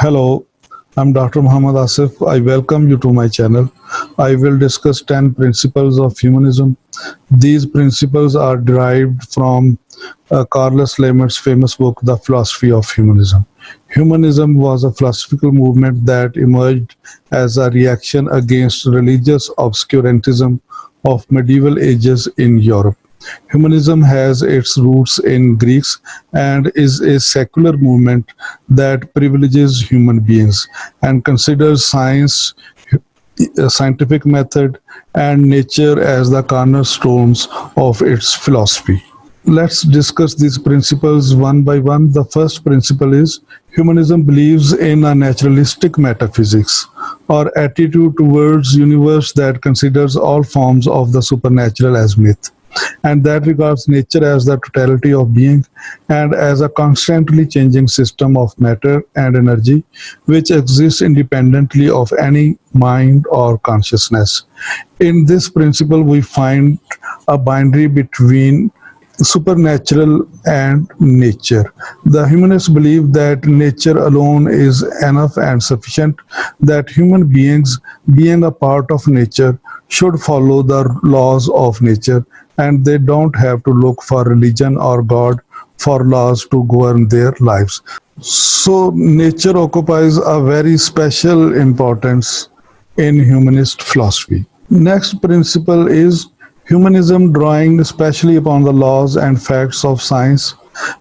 Hello, I'm Dr. Muhammad Asif. I welcome you to my channel. I will discuss 10 principles of humanism. These principles are derived from Carlos Lemaitr's famous book, The Philosophy of Humanism. Humanism was a philosophical movement that emerged as a reaction against religious obscurantism of medieval ages in Europe. Humanism has its roots in Greeks and is a secular movement that privileges human beings and considers scientific method and nature as the cornerstones of its philosophy. Let's discuss these principles one by one. The first principle is humanism believes in a naturalistic metaphysics or attitude towards universe that considers all forms of the supernatural as myth and that regards nature as the totality of being and as a constantly changing system of matter and energy which exists independently of any mind or consciousness. In this principle, we find a boundary between supernatural and nature. The humanists believe that nature alone is enough and sufficient, that human beings, being a part of nature, should follow the laws of nature and they don't have to look for religion or God for laws to govern their lives. So, nature occupies a very special importance in humanist philosophy. Next principle is humanism, drawing especially upon the laws and facts of science,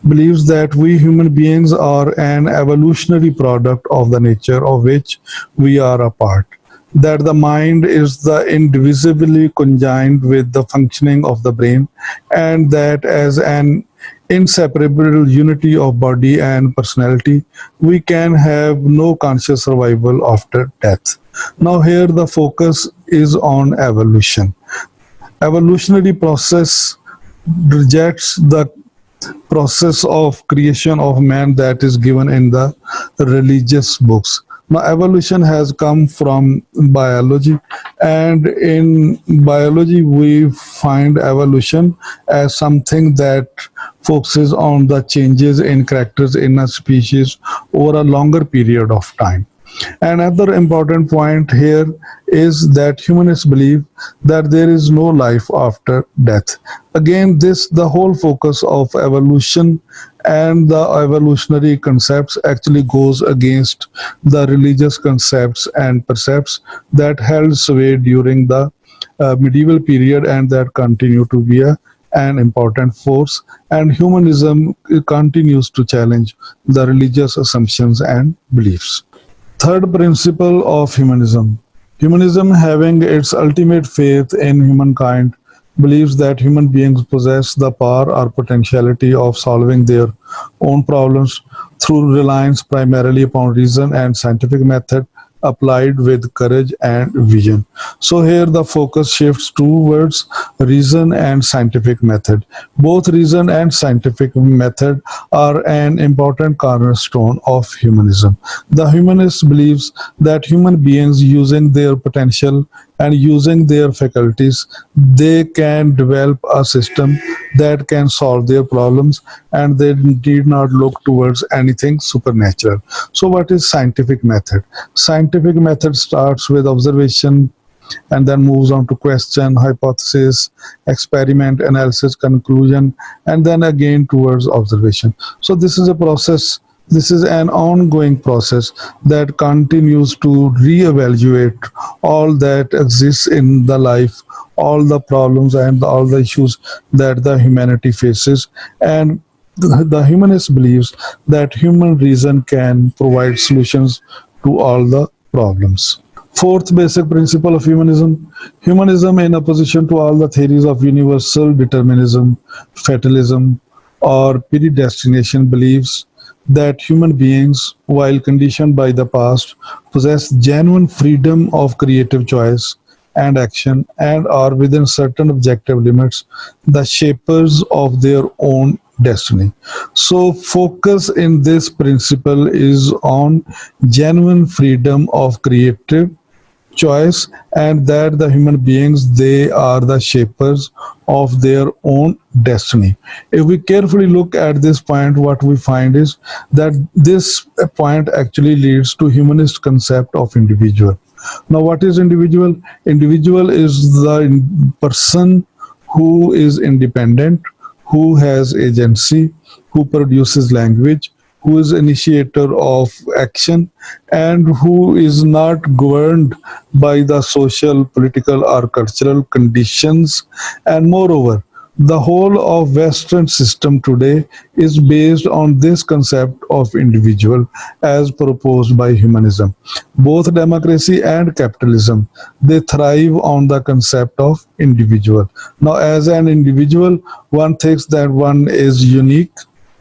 believes that we human beings are an evolutionary product of the nature of which we are a part. That the mind is the indivisibly conjoined with the functioning of the brain, and that as an inseparable unity of body and personality, we can have no conscious survival after death. Now, here the focus is on evolution. Evolutionary process rejects the process of creation of man that is given in the religious books. Now, evolution has come from biology, and in biology, we find evolution as something that focuses on the changes in characters in a species over a longer period of time. Another important point here is that humanists believe that there is no life after death. Again, this the whole focus of evolution and the evolutionary concepts actually goes against the religious concepts and precepts that held sway during the medieval period and that continue to be an important force, and humanism continues to challenge the religious assumptions and beliefs. Third principle of humanism. Humanism, having its ultimate faith in humankind, believes that human beings possess the power or potentiality of solving their own problems through reliance primarily upon reason and scientific method applied with courage and vision. So here the focus shifts towards reason and scientific method. Both reason and scientific method are an important cornerstone of humanism. The humanist believes that human beings using their potential and using their faculties, they can develop a system that can solve their problems and they need not look towards anything supernatural. So, what is scientific method? Scientific method starts with observation and then moves on to question, hypothesis, experiment, analysis, conclusion, and then again towards observation. So, this is a process. This is an ongoing process that continues to reevaluate all that exists in the life, all the problems and all the issues that the humanity faces. And the humanist believes that human reason can provide solutions to all the problems. Fourth basic principle of humanism. Humanism, in opposition to all the theories of universal determinism, fatalism, or predestination, believes that human beings, while conditioned by the past, possess genuine freedom of creative choice and action and are within certain objective limits the shapers of their own destiny. So, focus in this principle is on genuine freedom of creative choice and that the human beings they are the shapers of their own destiny. If we carefully look at this point, what we find is that this point actually leads to humanist concept of individual. Now, what is individual? Individual is the person who is independent, who has agency, who produces language, who is initiator of action, and who is not governed by the social, political, or cultural conditions. And moreover, the whole of Western system today is based on this concept of individual as proposed by humanism. Both democracy and capitalism, they thrive on the concept of individual. Now, as an individual, one thinks that one is unique,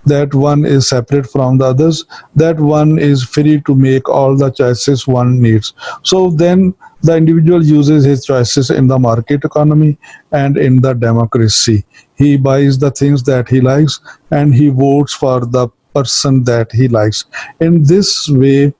that one is separate from the others, that one is free to make all the choices one needs. So then the individual uses his choices in the market economy and in the democracy. He buys the things that he likes and he votes for the person that he likes. In this way,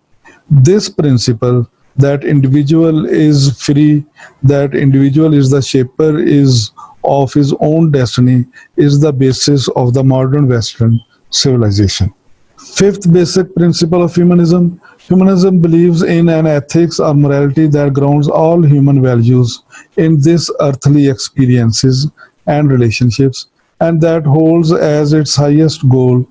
this principle that individual is free, that individual is the shaper is of his own destiny, is the basis of the modern Western civilization. Fifth basic principle of humanism. Humanism believes in an ethics or morality that grounds all human values in this earthly experiences and relationships, and that holds as its highest goal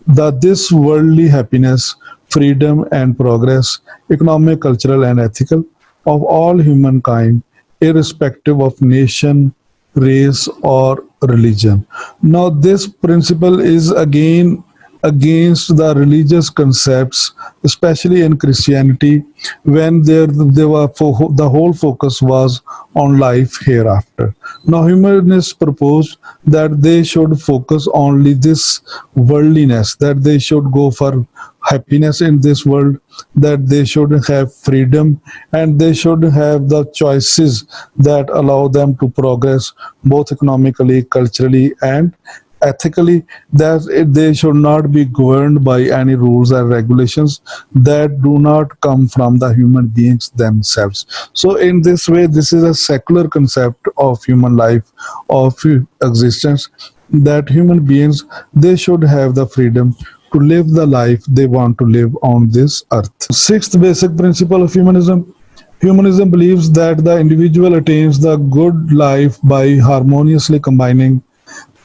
that this worldly happiness, freedom, and progress, economic, cultural, and ethical, of all humankind, irrespective of nation, race, or religion. Now, this principle is again against the religious concepts, especially in Christianity, when the whole focus was on life hereafter. Now, humanists proposed that they should focus only this worldliness, that they should go for happiness in this world, that they should have freedom, and they should have the choices that allow them to progress both economically, culturally, and ethically, that they should not be governed by any rules and regulations that do not come from the human beings themselves. So in this way, this is a secular concept of human life, of existence, that human beings, they should have the freedom to live the life they want to live on this earth. Sixth basic principle of humanism. Humanism believes that the individual attains the good life by harmoniously combining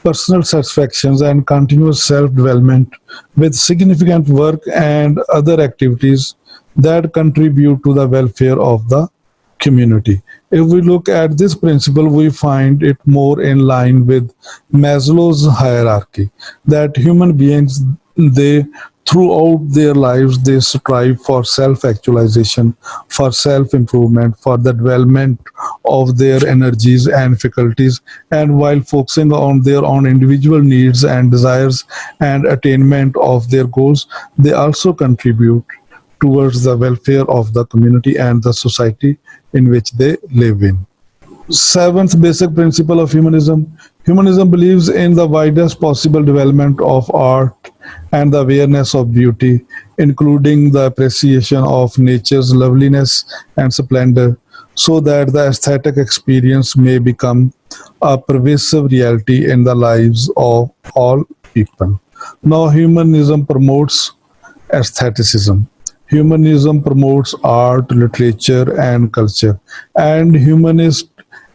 personal satisfactions and continuous self development with significant work and other activities that contribute to the welfare of the community. If we look at this principle, we find it more in line with Maslow's hierarchy, that human beings, they throughout their lives they strive for self actualization, for self improvement, for the development of their energies and faculties, and while focusing on their own individual needs and desires and attainment of their goals, they also contribute towards the welfare of the community and the society in which they live in. Seventh basic principle of humanism. Humanism believes in the widest possible development of art and the awareness of beauty, including the appreciation of nature's loveliness and splendor, so that the aesthetic experience may become a pervasive reality in the lives of all people. Now, humanism promotes aestheticism. Humanism promotes art, literature, and culture. And humanist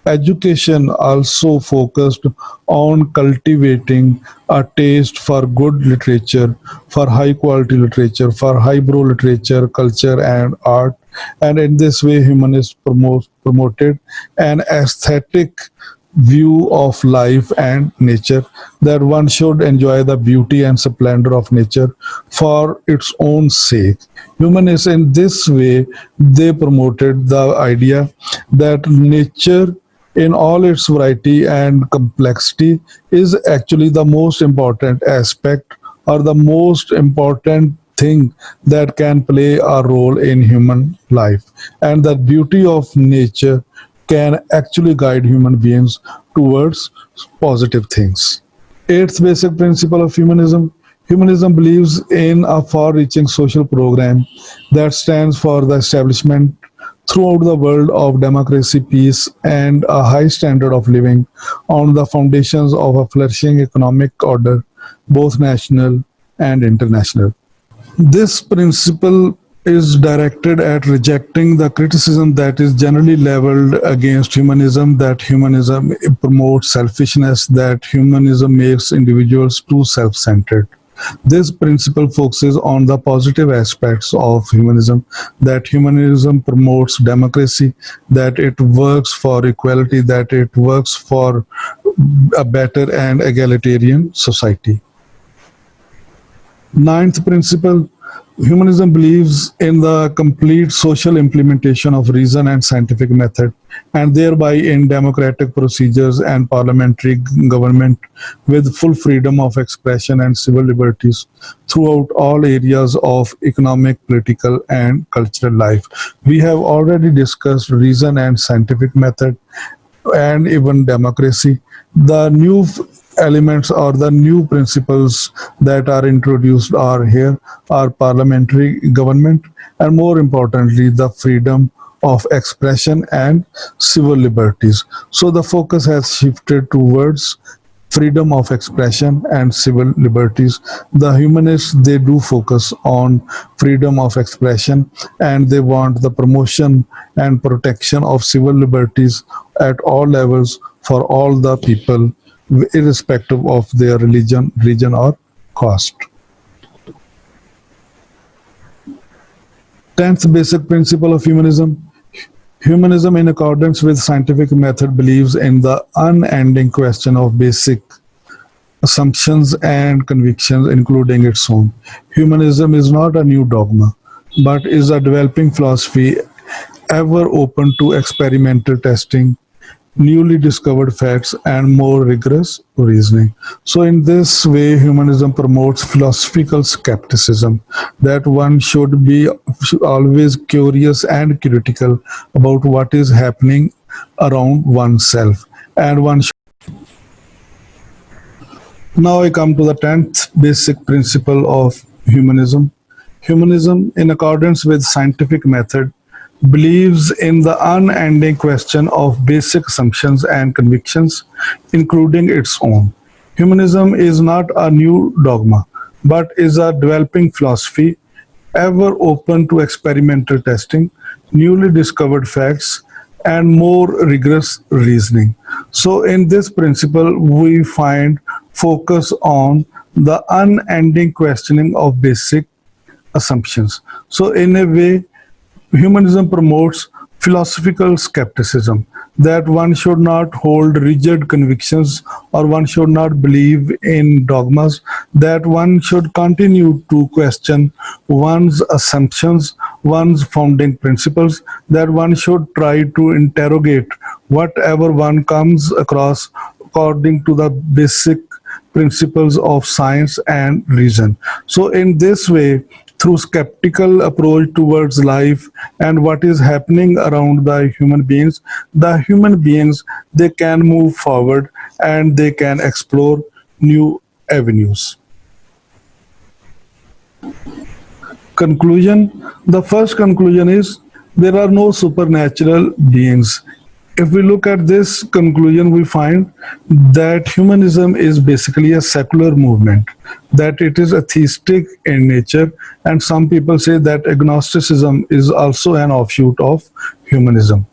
education also focused on cultivating a taste for good literature, for high quality literature, for highbrow literature, culture, and art. And in this way, humanists promoted an aesthetic view of life and nature, that one should enjoy the beauty and splendor of nature for its own sake. Humanists, in this way, they promoted the idea that nature in all its variety and complexity is actually the most important aspect or the most important thing that can play a role in human life, and that beauty of nature can actually guide human beings towards positive things. Eighth basic principle of humanism. Humanism believes in a far reaching social program that stands for the establishment throughout the world of democracy, peace, and a high standard of living on the foundations of a flourishing economic order, both national and international. This principle is directed at rejecting the criticism that is generally leveled against humanism, that humanism promotes selfishness, that humanism makes individuals too self centered. This principle focuses on the positive aspects of humanism, that humanism promotes democracy, that it works for equality, that it works for a better and egalitarian society. Ninth principle, humanism believes in the complete social implementation of reason and scientific method, and thereby in democratic procedures and parliamentary government with full freedom of expression and civil liberties throughout all areas of economic, political, and cultural life. We have already discussed reason and scientific method and even democracy. The new elements or the new principles that are introduced are here are parliamentary government and more importantly the freedom of expression and civil liberties. So the focus has shifted towards freedom of expression and civil liberties. The humanists they do focus on freedom of expression and they want the promotion and protection of civil liberties at all levels for all the people irrespective of their religion, region or caste. 10th basic principle of humanism. Humanism, in accordance with scientific method, believes in the unending question of basic assumptions and convictions, including its own. Humanism is not a new dogma, but is a developing philosophy ever open to experimental testing, newly discovered facts, and more rigorous reasoning. So, in this way, humanism promotes philosophical skepticism that one should be always curious and critical about what is happening around oneself, and one should. Now, I come to the 10th basic principle of humanism. Humanism, in accordance with scientific method, believes in the unending question of basic assumptions and convictions, including its own. Humanism is not a new dogma, but is a developing philosophy ever open to experimental testing, newly discovered facts, and more rigorous reasoning. So, in this principle, we find focus on the unending questioning of basic assumptions. So, in a way, humanism promotes philosophical skepticism that one should not hold rigid convictions or one should not believe in dogmas, that one should continue to question one's assumptions, one's founding principles, that one should try to interrogate whatever one comes across according to the basic principles of science and reason. So, in this way, through skeptical approach towards life and what is happening around the human beings they can move forward and they can explore new avenues. Conclusion. The first conclusion is there are no supernatural beings. If we look at this conclusion, we find that humanism is basically a secular movement, that it is atheistic in nature, and some people say that agnosticism is also an offshoot of humanism.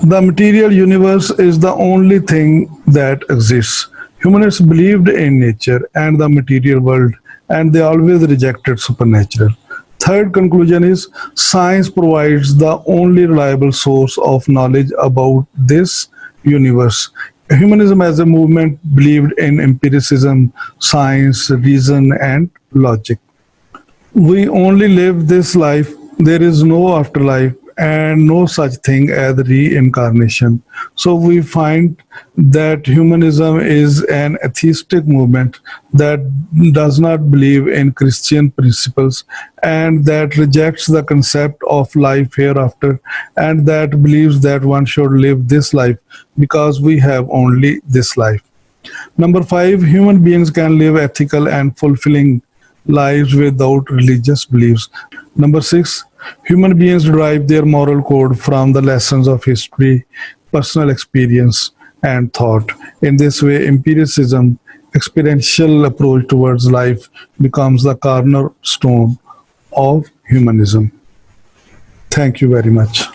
The material universe is the only thing that exists. Humanists believed in nature and the material world, and they always rejected supernatural. Third conclusion is science provides the only reliable source of knowledge about this universe. Humanism as a movement believed in empiricism, science, reason, and logic. We only live this life. There is no afterlife and no such thing as reincarnation. So we find that humanism is an atheistic movement that does not believe in Christian principles and that rejects the concept of life hereafter and that believes that one should live this life because we have only this life. Number five, human beings can live ethical and fulfilling lives without religious beliefs. Number six, human beings derive their moral code from the lessons of history, personal experience, and thought. In this way, empiricism, experiential approach towards life, becomes the cornerstone of humanism. Thank you very much.